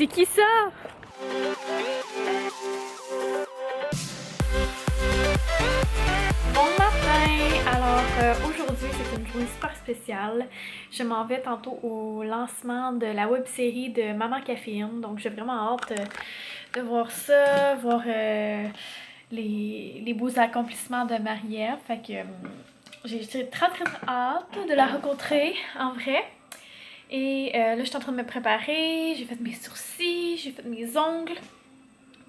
C'est qui ça? Bon matin! Alors aujourd'hui c'est une journée super spéciale. Je m'en vais tantôt au lancement de la web-série de Maman Caféine. Donc j'ai vraiment hâte de voir ça, voir les beaux accomplissements de Marie-Ève. Fait que j'ai très hâte de la rencontrer en vrai. Et là, je suis en train de me préparer, j'ai fait mes sourcils, j'ai fait mes ongles.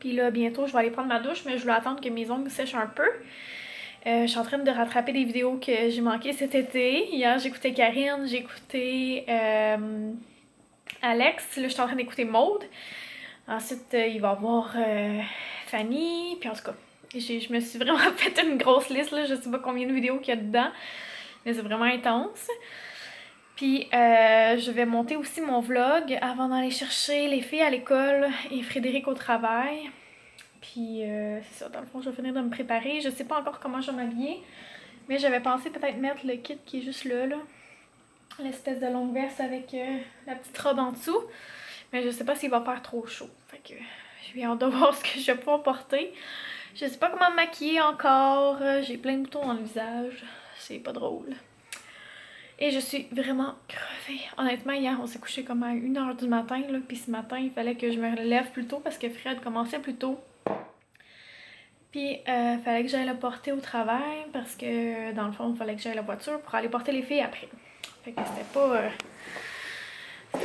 Puis là, bientôt, je vais aller prendre ma douche, mais je voulais attendre que mes ongles sèchent un peu. Je suis en train de rattraper des vidéos que j'ai manquées cet été. Hier, j'écoutais Karine, j'ai écouté Alex. Là, je suis en train d'écouter Maude. Ensuite, il va y avoir Fanny. Puis en tout cas, je me suis vraiment fait une grosse liste, là. Je sais pas combien de vidéos qu'il y a dedans, mais c'est vraiment intense. Puis je vais monter aussi mon vlog avant d'aller chercher les filles à l'école et Frédéric au travail. Puis c'est ça, dans le fond, je vais finir de me préparer. Je sais pas encore comment je vais m'habiller, mais j'avais pensé peut-être mettre le kit qui est juste là. L'espèce de longue veste avec la petite robe en dessous. Mais je sais pas s'il va faire trop chaud. Fait que je vais hâte de voir ce que je vais pouvoir porter. Je sais pas comment me maquiller encore. J'ai plein de boutons dans le visage. C'est pas drôle. Et je suis vraiment crevée. Honnêtement, hier, on s'est couché comme à 1h du matin. Là, puis ce matin, il fallait que je me lève plus tôt parce que Fred commençait plus tôt. Puis, il fallait que j'aille le porter au travail parce que, dans le fond, il fallait que j'aille la voiture pour aller porter les filles après. Fait que c'était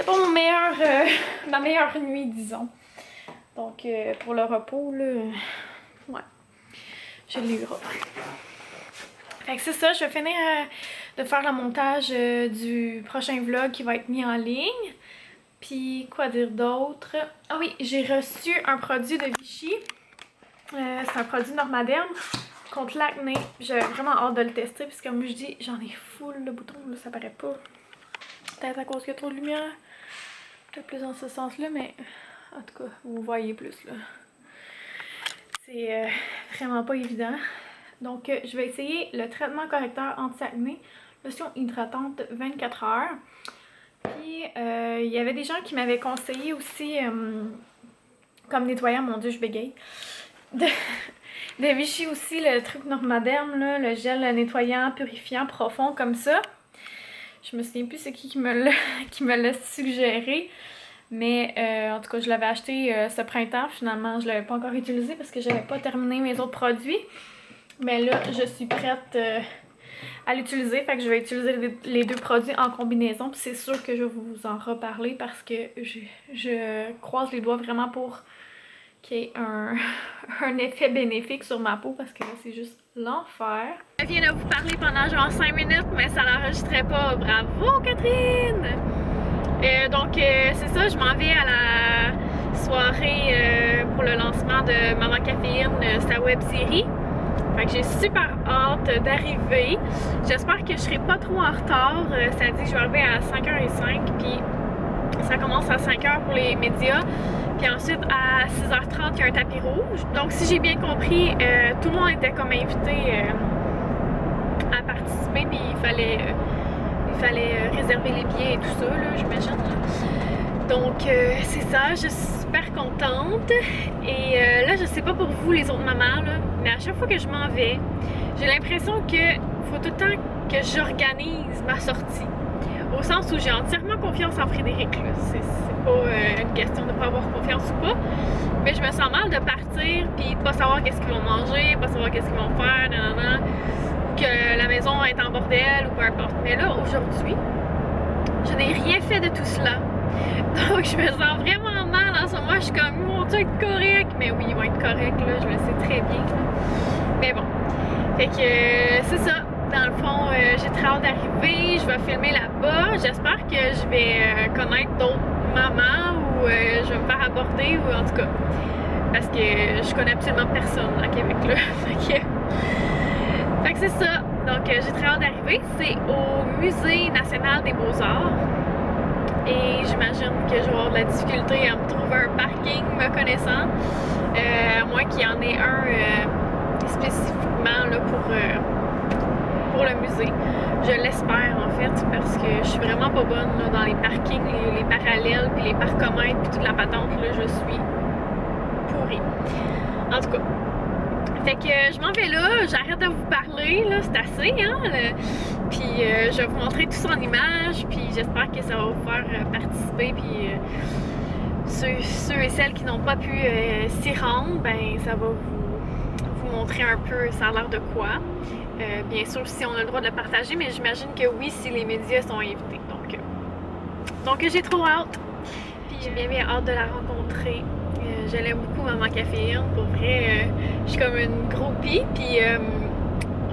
pas ma meilleure nuit, disons. Donc, pour le repos, là, ouais, je l'ai eu repris. Fait que c'est ça, je vais finir de faire le montage du prochain vlog qui va être mis en ligne. Puis, quoi dire d'autre? Ah oui, j'ai reçu un produit de Vichy. C'est un produit Normaderm contre l'acné. J'avais vraiment hâte de le tester, parce que comme je dis, j'en ai full le bouton, là, ça paraît pas. Peut-être à cause qu'il y a trop de lumière. Peut-être plus dans ce sens-là, mais en tout cas, vous voyez plus là. C'est vraiment pas évident. Donc, je vais essayer le traitement correcteur anti-acné, lotion hydratante 24 heures. Puis, il y avait des gens qui m'avaient conseillé aussi, comme nettoyant, mon Dieu, je bégaye, de Vichy aussi, le truc Normaderm, là, le gel nettoyant, purifiant, profond, comme ça. Je me souviens plus c'est qui me l'a suggéré. Mais en tout cas, je l'avais acheté ce printemps. Finalement, je l'avais pas encore utilisé parce que j'avais pas terminé mes autres produits. Mais là, je suis prête à l'utiliser. Fait que je vais utiliser les deux produits en combinaison. Puis c'est sûr que je vais vous en reparler parce que je croise les doigts vraiment pour qu'il y ait un effet bénéfique sur ma peau. Parce que là, c'est juste l'enfer. Je viens de vous parler pendant genre 5 minutes, mais ça l'enregistrait pas. Bravo, Catherine! Donc, c'est ça, je m'en vais à la soirée pour le lancement de Maman Caféine, sa web-série. Fait que j'ai super hâte d'arriver. J'espère que je serai pas trop en retard. Ça dit que je vais arriver à 5h05, puis ça commence à 5h pour les médias. Puis ensuite, à 6h30, il y a un tapis rouge. Donc, si j'ai bien compris, tout le monde était comme invité à participer, puis il fallait réserver les billets et tout ça, là, j'imagine. Donc, c'est ça, je suis super contente. Et là, je sais pas pour vous, les autres mamans, là, mais à chaque fois que je m'en vais, j'ai l'impression qu'il faut tout le temps que j'organise ma sortie. Au sens où j'ai entièrement confiance en Frédéric, là. C'est pas une question de pas avoir confiance ou pas. Mais je me sens mal de partir, puis pas savoir qu'est-ce qu'ils vont manger, pas savoir qu'est-ce qu'ils vont faire, nanana, que la maison est en bordel ou peu importe. Mais là, aujourd'hui, je n'ai rien fait de tout cela. Donc, je me sens vraiment mal en ce moment. Je suis comme, mon Dieu, être correct. Mais oui, ils vont être corrects, là. Je le sais très bien. Mais bon. Fait que c'est ça. Dans le fond, j'ai très hâte d'arriver. Je vais filmer là-bas. J'espère que je vais connaître d'autres mamans ou je vais me faire aborder ou en tout cas. Parce que je connais absolument personne à Québec, là. Fait que c'est ça. Donc, j'ai très hâte d'arriver. C'est au Musée national des beaux-arts. Et j'imagine que je vais avoir de la difficulté à me trouver un parking me connaissant. À moins qu'il y en ait un spécifiquement là, pour pour le musée. Je l'espère en fait, parce que je suis vraiment pas bonne là, dans les parkings, les parallèles, puis les parcomètres, puis toute la patente, là, je suis pourrie. En tout cas. Fait que je m'en vais là, j'arrête de vous parler, là, c'est assez, hein? Puis je vais vous montrer tout ça en images, puis j'espère que ça va vous faire participer, puis ceux et celles qui n'ont pas pu s'y rendre, ben ça va vous montrer un peu ça a l'air de quoi. Bien sûr, si on a le droit de le partager, mais j'imagine que oui, si les médias sont invités. Donc j'ai trop hâte, puis j'ai bien hâte de la rencontrer. Je l'aime beaucoup, Maman Caféine. Pour vrai, je suis comme une groupie. Puis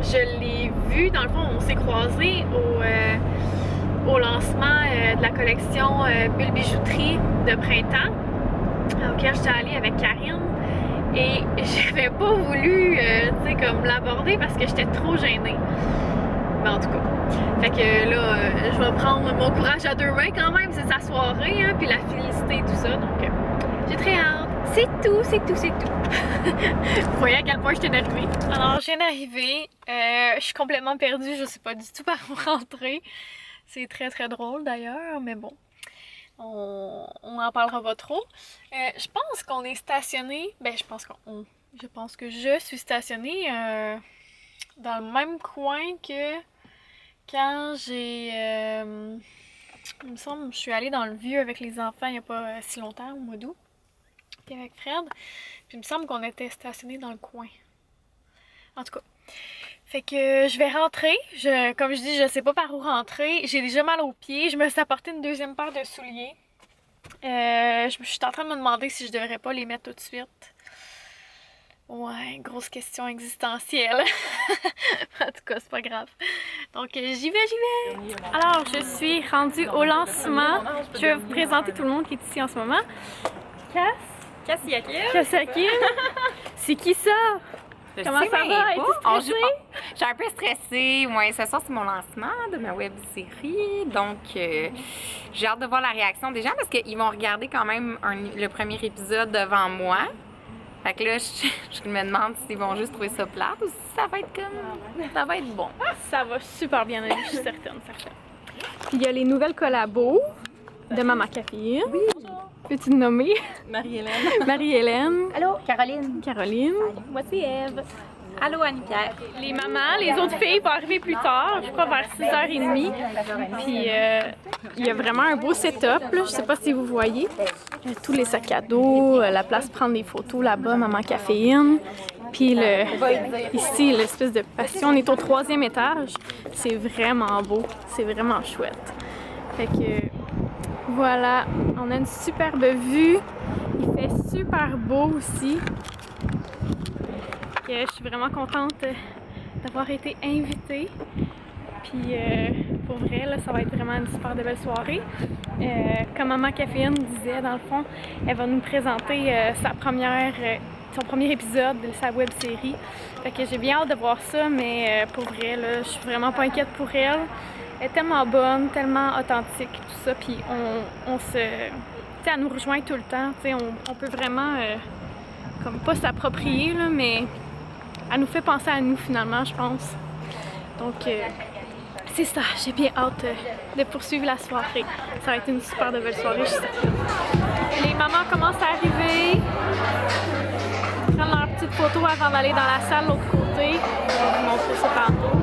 je l'ai vue, dans le fond, on s'est croisés au lancement de la collection Bulle Bijouterie de printemps, auquel j'étais allée avec Karine. Et j'avais pas voulu, tu sais, comme l'aborder parce que j'étais trop gênée. Mais en tout cas, fait que là, je vais prendre mon courage à deux mains quand même, c'est sa soirée, hein, puis la féliciter et tout ça. Donc, j'ai très hâte. C'est tout, c'est tout, c'est tout. Vous voyez à quel point je suis énervée. Alors, je viens d'arriver. Je suis complètement perdue. Je sais pas du tout par où rentrer. C'est très, très drôle d'ailleurs, mais bon. On en parlera pas trop. Je pense qu'on est stationné. Ben, je pense que je suis stationnée dans le même coin que quand j'ai... il me semble je suis allée dans le vieux avec les enfants il n'y a pas si longtemps, au mois d'août. Puis avec Fred. Puis il me semble qu'on était stationnés dans le coin. En tout cas. Fait que je vais rentrer. Comme je dis, je sais pas par où rentrer. J'ai déjà mal aux pieds. Je me suis apporté une deuxième paire de souliers. Je suis en train de me demander si je devrais pas les mettre tout de suite. Ouais, grosse question existentielle. En tout cas, c'est pas grave. Donc, j'y vais! Alors, je suis rendue au lancement. Je vais vous présenter tout le monde qui est ici en ce moment. Cassie Akin. C'est qui ça? Comment ça va? Es-tu stressée? Je suis un peu stressée. Ouais, ce soir, c'est mon lancement de ma web série. Donc, j'ai hâte de voir la réaction des gens parce qu'ils vont regarder quand même le premier épisode devant moi. Fait que là, je me demande s'ils vont juste trouver ça plate ou si ça va être comme... ça va être bon. Ça va super bien aller, je suis certaine. Puis il y a les nouvelles collabos de Maman Caféine. Oui. Peux-tu te nommer? Marie-Hélène. Marie-Hélène. Allô, Caroline. Moi, c'est Ève. Allô, Annie-Pierre. Les mamans, les autres filles vont arriver plus tard, je crois vers 6h30. Puis il y a vraiment un beau setup, là. Je sais pas si vous voyez. Tous les sacs à dos, la place pour prendre des photos là-bas, Maman Caféine. Puis ici, l'espèce de passion. On est au 3e étage. C'est vraiment beau. C'est vraiment chouette. Fait que voilà, on a une superbe vue. Il fait super beau aussi. Je suis vraiment contente d'avoir été invitée. Puis pour vrai, là, ça va être vraiment une super belle soirée. Comme Maman Caféine disait, dans le fond, elle va nous présenter son premier épisode de sa web série. Fait que j'ai bien hâte de voir ça, mais pour vrai, là, je suis vraiment pas inquiète pour elle. Elle est tellement bonne, tellement authentique, tout ça. Puis elle nous rejoint tout le temps. On peut vraiment comme pas s'approprier, là, mais elle nous fait penser à nous finalement, je pense. Donc c'est ça, j'ai bien hâte de poursuivre la soirée. Ça va être une super belle soirée, je sais. Les mamans commencent à arriver. Prendre leurs petites photos avant d'aller dans la salle de l'autre côté. Je vais vous montrer ça tantôt.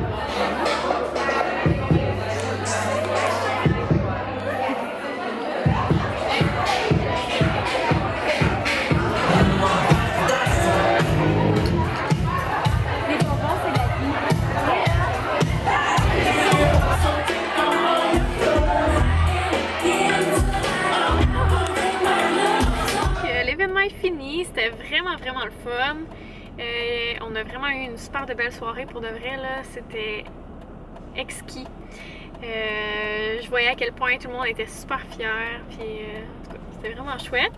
Fini, c'était vraiment le fun. On a vraiment eu une super de belle soirée pour de vrai là, c'était exquis. Je voyais à quel point tout le monde était super fier, puis en tout cas, c'était vraiment chouette.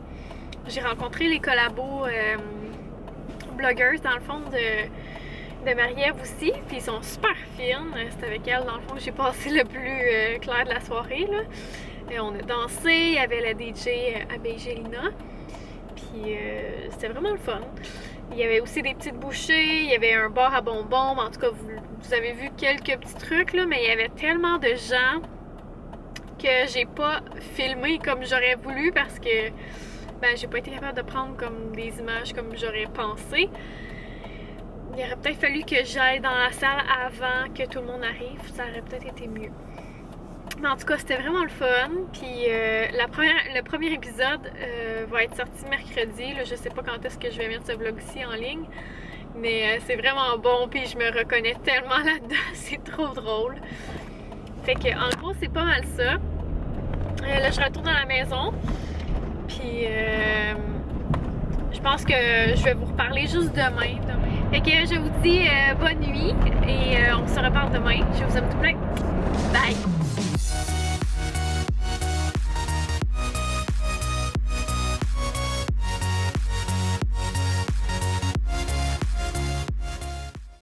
J'ai rencontré les collabos blogueuses dans le fond de Marie-Ève aussi, puis ils sont super fines. C'était avec elles dans le fond que j'ai passé le plus clair de la soirée là. On a dansé, il y avait la DJ Abégelina. Puis c'était vraiment le fun. Il y avait aussi des petites bouchées, il y avait un bar à bonbons, en tout cas vous avez vu quelques petits trucs là, mais il y avait tellement de gens que j'ai pas filmé comme j'aurais voulu parce que ben, j'ai pas été capable de prendre comme des images comme j'aurais pensé. Il aurait peut-être fallu que j'aille dans la salle avant que tout le monde arrive, ça aurait peut-être été mieux. Mais en tout cas, c'était vraiment le fun. Puis le premier épisode va être sorti mercredi. Là, je sais pas quand est-ce que je vais mettre ce vlog-ci en ligne. Mais c'est vraiment bon. Puis je me reconnais tellement là-dedans. C'est trop drôle. Fait que en gros, c'est pas mal ça. Là, je retourne à la maison. Puis je pense que je vais vous reparler juste demain. Fait que je vous dis bonne nuit. Et on se reparle demain. Je vous aime tout plein. Bye!